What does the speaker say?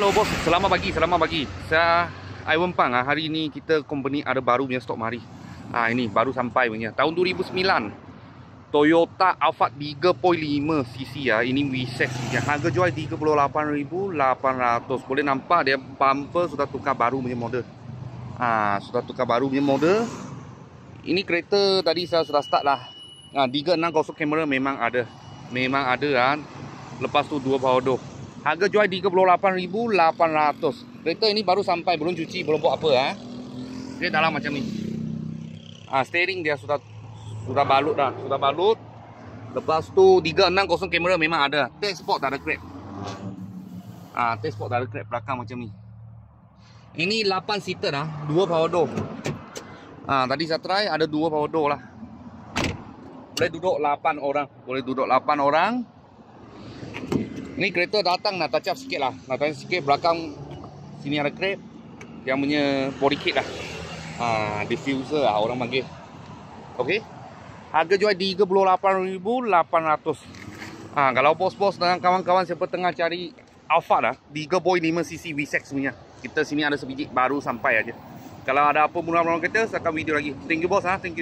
Hello bos, selamat pagi. Saya Iwan Pang. Hari ini kita company ada baru punya stok mari. Ini baru sampai punya. Tahun 2009. Toyota Alphard 3.5cc ya. Ini V6 punya. Harga jual 38.800. Boleh nampak dia bumper sudah tukar baru punya model. Sudah tukar baru punya model. Ini kereta tadi saya sudah start lah. 360 kamera memang ada. Kan. Lepas tu 2 power door. Harga jual 38.800. Kereta ini baru sampai, belum cuci, belum buat apa Dia dalam macam ni. Steering dia sudah balut dah, sudah balut. Lepas tu 360 kamera memang ada. Dashboard tak ada crack. Dashboard tak ada crack belakang macam ni. Ini 8 seater 2 power door. Tadi saya try ada 2 power door lah. Boleh duduk 8 orang. Ini kereta datang nak touch up sikit lah. Nak touch up sikit belakang sini ada crack. Yang punya body kit lah. Diffuser lah orang panggil. Okey. Harga jual 38.800. Kalau bos-bos dengan kawan-kawan siapa tengah cari Alphard 3.5cc V6 punya. Kita sini ada sebiji baru sampai aja. Kalau ada apa murah-murah kereta, saya akan video lagi. Thank you bos. Thank you.